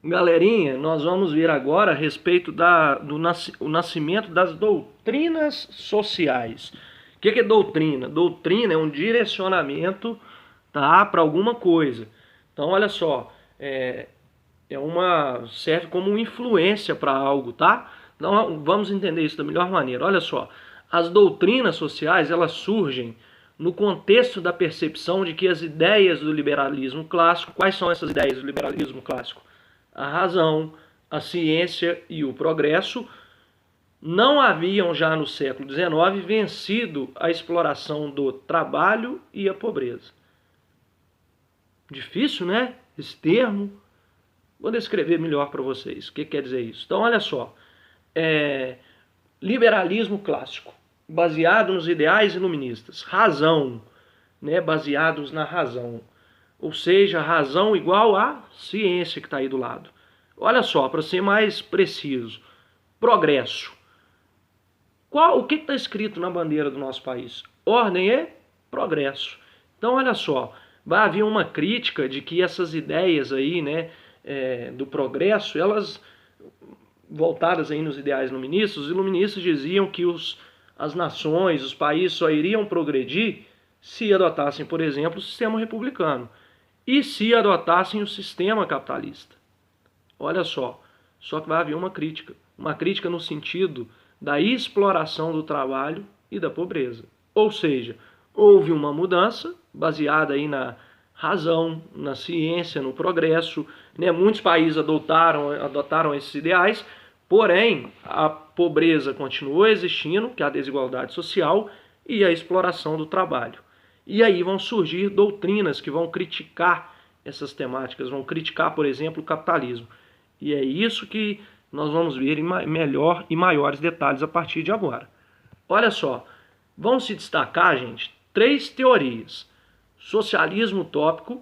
Galerinha, nós vamos ver agora a respeito do nascimento das doutrinas sociais. O que é doutrina? Doutrina é um direcionamento, tá, para alguma coisa. Então, olha só, serve como influência para algo, tá? Então, vamos entender isso da melhor maneira. Olha só, as doutrinas sociais, elas surgem no contexto da percepção de que as ideias do liberalismo clássico, quais são essas ideias do liberalismo clássico? A razão, a ciência e o progresso não haviam já no século XIX vencido a exploração do trabalho e a pobreza. Difícil, né? Esse termo. Vou descrever melhor para vocês. O que quer dizer isso? Então, olha só. Liberalismo clássico, baseado nos ideais iluministas. Razão, né? Baseados na razão. Ou seja, razão igual à ciência que está aí do lado. Olha só, para ser mais preciso, progresso. O que está escrito na bandeira do nosso país? Ordem e progresso. Então, olha só, vai haver uma crítica de que essas ideias aí, né, do progresso, elas, voltadas aí nos ideais iluministas, os iluministas diziam que as nações, os países só iriam progredir se adotassem, por exemplo, o sistema republicano. E se adotassem o sistema capitalista. Olha só que vai haver uma crítica no sentido da exploração do trabalho e da pobreza. Ou seja, houve uma mudança baseada aí na razão, na ciência, no progresso, né? Muitos países adotaram esses ideais, porém a pobreza continuou existindo, que é a desigualdade social, e a exploração do trabalho. E aí vão surgir doutrinas que vão criticar essas temáticas, vão criticar, por exemplo, o capitalismo. E é isso que nós vamos ver em melhor e maiores detalhes a partir de agora. Olha só, vão se destacar, gente, 3 teorias. Socialismo utópico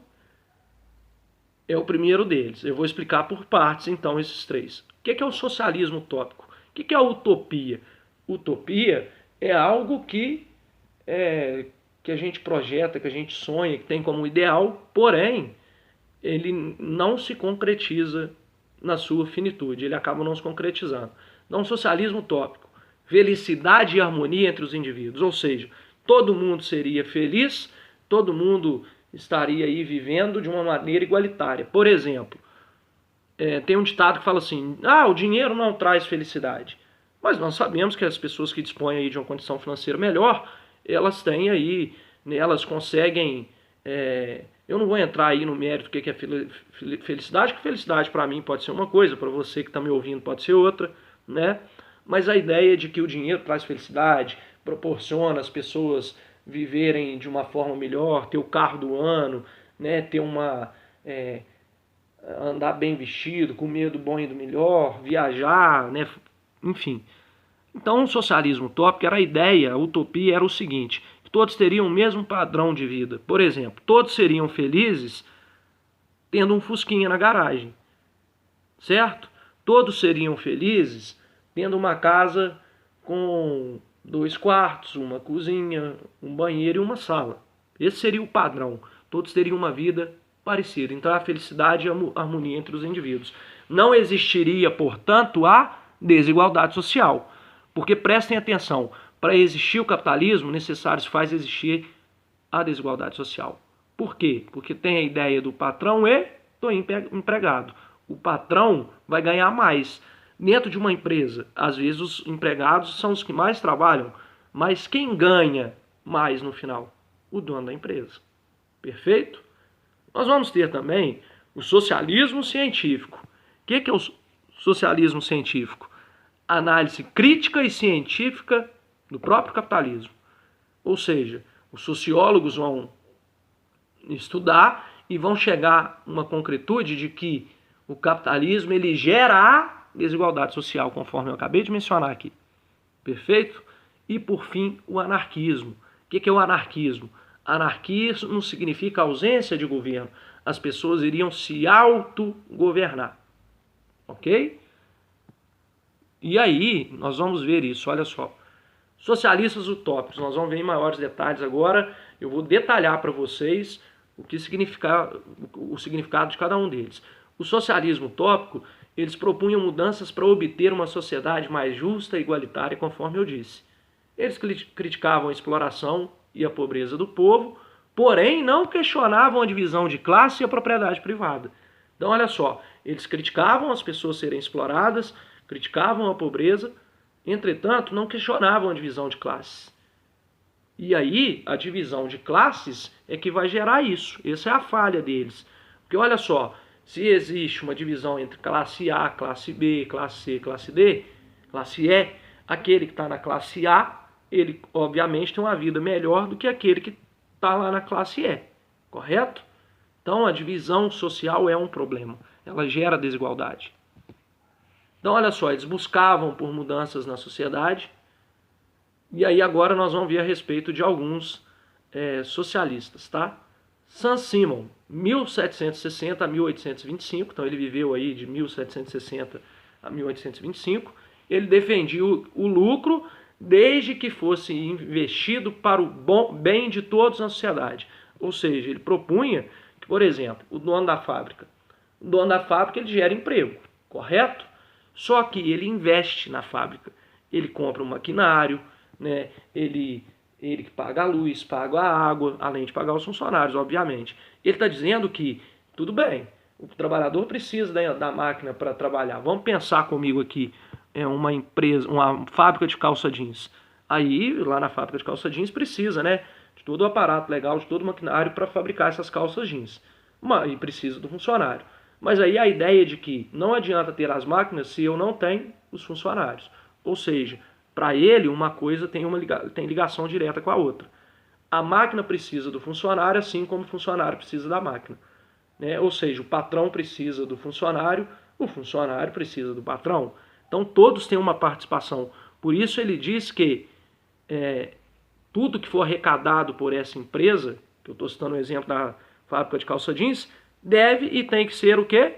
é o primeiro deles. Eu vou explicar por partes, então, esses 3. O que é o socialismo utópico? O que é a utopia? Utopia é algo que a gente projeta, que a gente sonha, que tem como ideal, porém, ele não se concretiza na sua finitude, ele acaba não se concretizando. Então, socialismo utópico, felicidade e harmonia entre os indivíduos, ou seja, todo mundo seria feliz, todo mundo estaria aí vivendo de uma maneira igualitária. Por exemplo, tem um ditado que fala assim, o dinheiro não traz felicidade. Mas nós sabemos que as pessoas que dispõem aí de uma condição financeira melhor, elas têm aí, né, elas conseguem... eu não vou entrar aí no mérito do que é felicidade, que felicidade para mim pode ser uma coisa, para você que está me ouvindo pode ser outra, né? Mas a ideia de que o dinheiro traz felicidade, proporciona as pessoas viverem de uma forma melhor, ter o carro do ano, né? Ter andar bem vestido, comer do bom e do melhor, viajar, né? Enfim. Então, o socialismo utópico era a ideia, a utopia era o seguinte, que todos teriam o mesmo padrão de vida. Por exemplo, todos seriam felizes tendo um fusquinha na garagem, certo? Todos seriam felizes tendo uma casa com 2 quartos, uma cozinha, um banheiro e uma sala. Esse seria o padrão. Todos teriam uma vida parecida. Então, a felicidade e a harmonia entre os indivíduos. Não existiria, portanto, a desigualdade social. Porque prestem atenção, para existir o capitalismo, necessário se faz existir a desigualdade social. Por quê? Porque tem a ideia do patrão e do empregado. O patrão vai ganhar mais. Dentro de uma empresa, às vezes os empregados são os que mais trabalham, mas quem ganha mais no final? O dono da empresa. Perfeito? Nós vamos ter também o socialismo científico. O que é o socialismo científico? Análise crítica e científica do próprio capitalismo. Ou seja, os sociólogos vão estudar e vão chegar a uma concretude de que o capitalismo ele gera a desigualdade social, conforme eu acabei de mencionar aqui. Perfeito? E, por fim, o anarquismo. O que é o anarquismo? Anarquismo significa ausência de governo. As pessoas iriam se autogovernar. Ok? E aí, nós vamos ver isso, olha só. Socialistas utópicos, nós vamos ver em maiores detalhes agora. Eu vou detalhar para vocês o significado de cada um deles. O socialismo utópico, eles propunham mudanças para obter uma sociedade mais justa e igualitária, conforme eu disse. Eles criticavam a exploração e a pobreza do povo, porém não questionavam a divisão de classe e a propriedade privada. Então, olha só, eles criticavam as pessoas serem exploradas, criticavam a pobreza, entretanto, não questionavam a divisão de classes. E aí, a divisão de classes é que vai gerar isso. Essa é a falha deles. Porque olha só, se existe uma divisão entre classe A, classe B, classe C, classe D, classe E, aquele que está na classe A, ele obviamente tem uma vida melhor do que aquele que está lá na classe E, correto? Então a divisão social é um problema, ela gera desigualdade. Então olha só, eles buscavam por mudanças na sociedade, e aí agora nós vamos ver a respeito de alguns socialistas, tá? Saint-Simon, 1760 a 1825, então ele viveu aí de 1760 a 1825, ele defendia o lucro desde que fosse investido para o bem de todos na sociedade. Ou seja, ele propunha que, por exemplo, o dono da fábrica ele gera emprego, correto? Só que ele investe na fábrica, ele compra um maquinário, né? Ele que paga a luz, paga a água, além de pagar os funcionários, obviamente. Ele está dizendo que, tudo bem, o trabalhador precisa da máquina para trabalhar. Vamos pensar comigo aqui, uma empresa, uma fábrica de calça jeans. Aí, lá na fábrica de calça jeans, precisa, né, de todo o aparato legal, de todo o maquinário para fabricar essas calças jeans. E precisa do funcionário. Mas aí a ideia de que não adianta ter as máquinas se eu não tenho os funcionários. Ou seja, para ele, uma coisa tem ligação direta com a outra. A máquina precisa do funcionário, assim como o funcionário precisa da máquina, né? Ou seja, o patrão precisa do funcionário, o funcionário precisa do patrão. Então, todos têm uma participação. Por isso, ele diz que tudo que for arrecadado por essa empresa, que eu estou citando o exemplo da fábrica de calça jeans, deve e tem que ser o quê?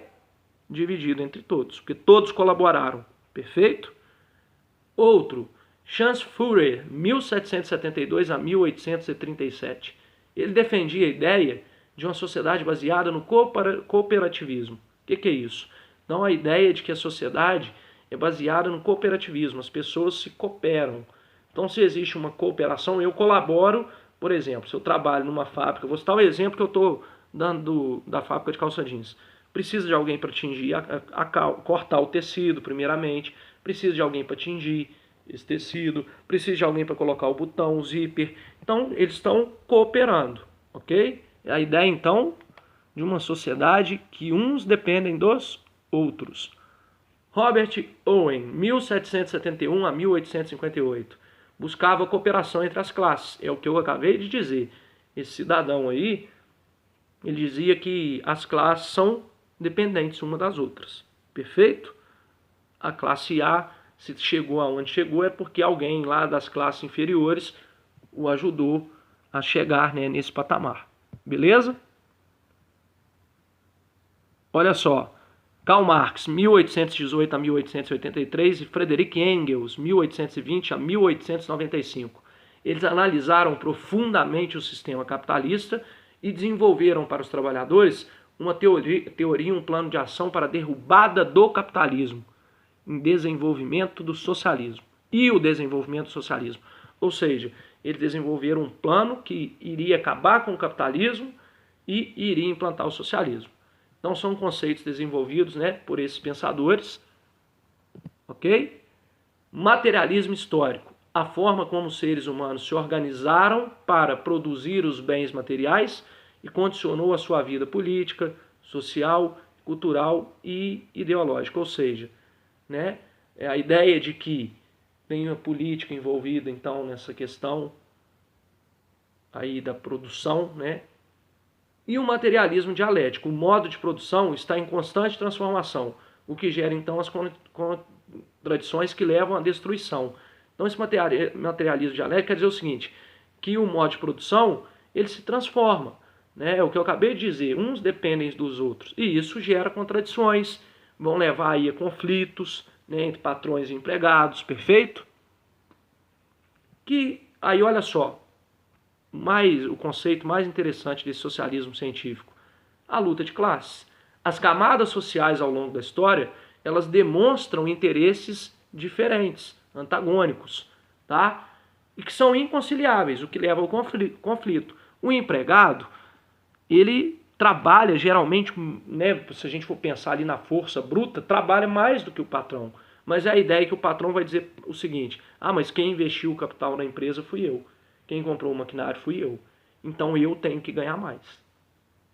Dividido entre todos, porque todos colaboraram. Perfeito? Outro, Chance Fourier, 1772 a 1837. Ele defendia a ideia de uma sociedade baseada no cooperativismo. O que é isso? Então, a ideia de que a sociedade é baseada no cooperativismo, as pessoas se cooperam. Então, se existe uma cooperação, eu colaboro, por exemplo, se eu trabalho numa fábrica, vou citar o exemplo que eu estou dando da fábrica de calça jeans. Precisa de alguém para tingir, cortar o tecido, primeiramente. Precisa de alguém para tingir esse tecido. Precisa de alguém para colocar o botão, o zíper. Então, eles estão cooperando, ok? A ideia, então, de uma sociedade que uns dependem dos outros. Robert Owen, 1771 a 1858. Buscava cooperação entre as classes. É o que eu acabei de dizer. Esse cidadão aí, ele dizia que as classes são dependentes uma das outras. Perfeito? A classe A, se chegou aonde chegou, é porque alguém lá das classes inferiores o ajudou a chegar, né, nesse patamar. Beleza? Olha só. Karl Marx, 1818 a 1883, e Friedrich Engels, 1820 a 1895. Eles analisaram profundamente o sistema capitalista e desenvolveram para os trabalhadores uma teoria, um plano de ação para a derrubada do capitalismo, em desenvolvimento do socialismo e o desenvolvimento do socialismo. Ou seja, eles desenvolveram um plano que iria acabar com o capitalismo e iria implantar o socialismo. Então são conceitos desenvolvidos, né, por esses pensadores, ok? Materialismo histórico, a forma como os seres humanos se organizaram para produzir os bens materiais e condicionou a sua vida política, social, cultural e ideológica. Ou seja, né, a ideia de que tem uma política envolvida então nessa questão aí da produção, né? E o materialismo dialético, o modo de produção está em constante transformação, o que gera então as contradições que levam à destruição. Então esse materialismo dialético quer dizer o seguinte, que o modo de produção ele se transforma, né? É o que eu acabei de dizer, uns dependem dos outros, e isso gera contradições, vão levar aí a conflitos, né, entre patrões e empregados, perfeito? Que aí olha só, o conceito mais interessante desse socialismo científico, a luta de classes. As camadas sociais ao longo da história, elas demonstram interesses diferentes, antagônicos, tá? E que são inconciliáveis, o que leva ao conflito. O empregado, ele trabalha geralmente, né, se a gente for pensar ali na força bruta, trabalha mais do que o patrão. Mas a ideia é que o patrão vai dizer o seguinte: ah, mas quem investiu o capital na empresa fui eu. Quem comprou o maquinário fui eu. Então eu tenho que ganhar mais.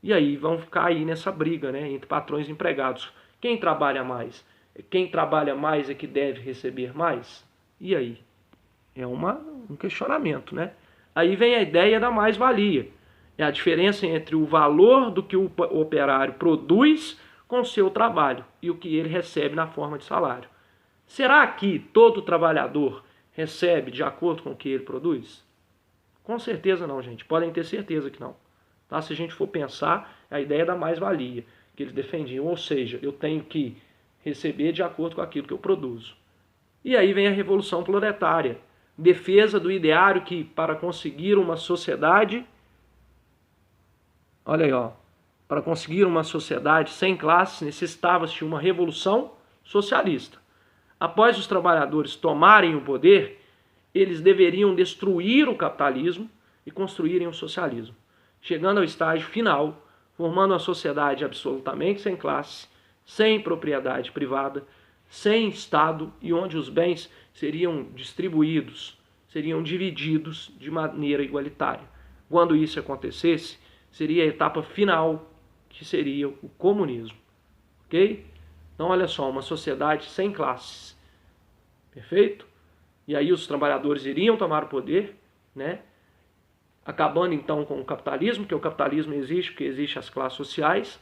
E aí vão ficar aí nessa briga, né, entre patrões e empregados. Quem trabalha mais? Quem trabalha mais é que deve receber mais? E aí? É um questionamento, né? Aí vem a ideia da mais-valia. É a diferença entre o valor do que o operário produz com o seu trabalho e o que ele recebe na forma de salário. Será que todo trabalhador recebe de acordo com o que ele produz? Com certeza não, gente. Podem ter certeza que não. Tá? Se a gente for pensar, a ideia da mais-valia que eles defendiam, ou seja, eu tenho que receber de acordo com aquilo que eu produzo. E aí vem a Revolução Proletária, defesa do ideário que, para conseguir uma sociedade, olha aí, ó, para conseguir uma sociedade sem classes, necessitava-se de uma revolução socialista. Após os trabalhadores tomarem o poder, eles deveriam destruir o capitalismo e construírem o socialismo, chegando ao estágio final, formando uma sociedade absolutamente sem classes, sem propriedade privada, sem Estado e onde os bens seriam distribuídos, seriam divididos de maneira igualitária. Quando isso acontecesse, seria a etapa final, que seria o comunismo. Ok? Então, olha só, uma sociedade sem classes. Perfeito? E aí os trabalhadores iriam tomar o poder, né? Acabando então com o capitalismo, que o capitalismo existe porque existem as classes sociais,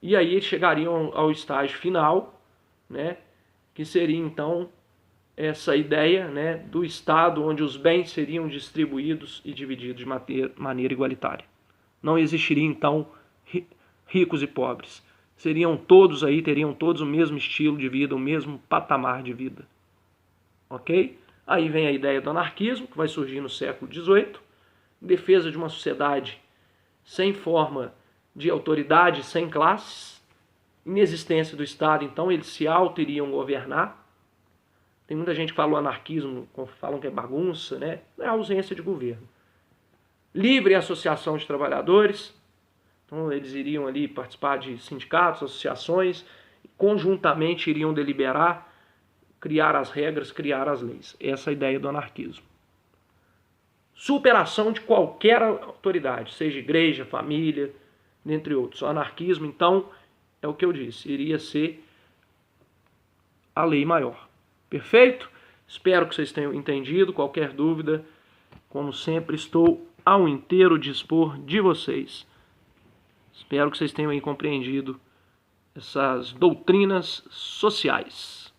e aí eles chegariam ao estágio final, né? Que seria então essa ideia, né, do Estado onde os bens seriam distribuídos e divididos de maneira igualitária. Não existiria então ricos e pobres. Seriam todos aí, teriam todos o mesmo estilo de vida, o mesmo patamar de vida. Ok? Aí vem a ideia do anarquismo, que vai surgir no século XVIII, defesa de uma sociedade sem forma de autoridade, sem classes, inexistência do Estado, então eles se auto-iriam governar. Tem muita gente que fala o anarquismo, falam que é bagunça, né? É a ausência de governo. Livre associação de trabalhadores, então eles iriam ali participar de sindicatos, associações, conjuntamente iriam deliberar, criar as regras, criar as leis. Essa é a ideia do anarquismo. Superação de qualquer autoridade, seja igreja, família, dentre outros. O anarquismo, então, é o que eu disse, iria ser a lei maior. Perfeito? Espero que vocês tenham entendido. Qualquer dúvida, como sempre, estou ao inteiro dispor de vocês. Espero que vocês tenham aí compreendido essas doutrinas sociais.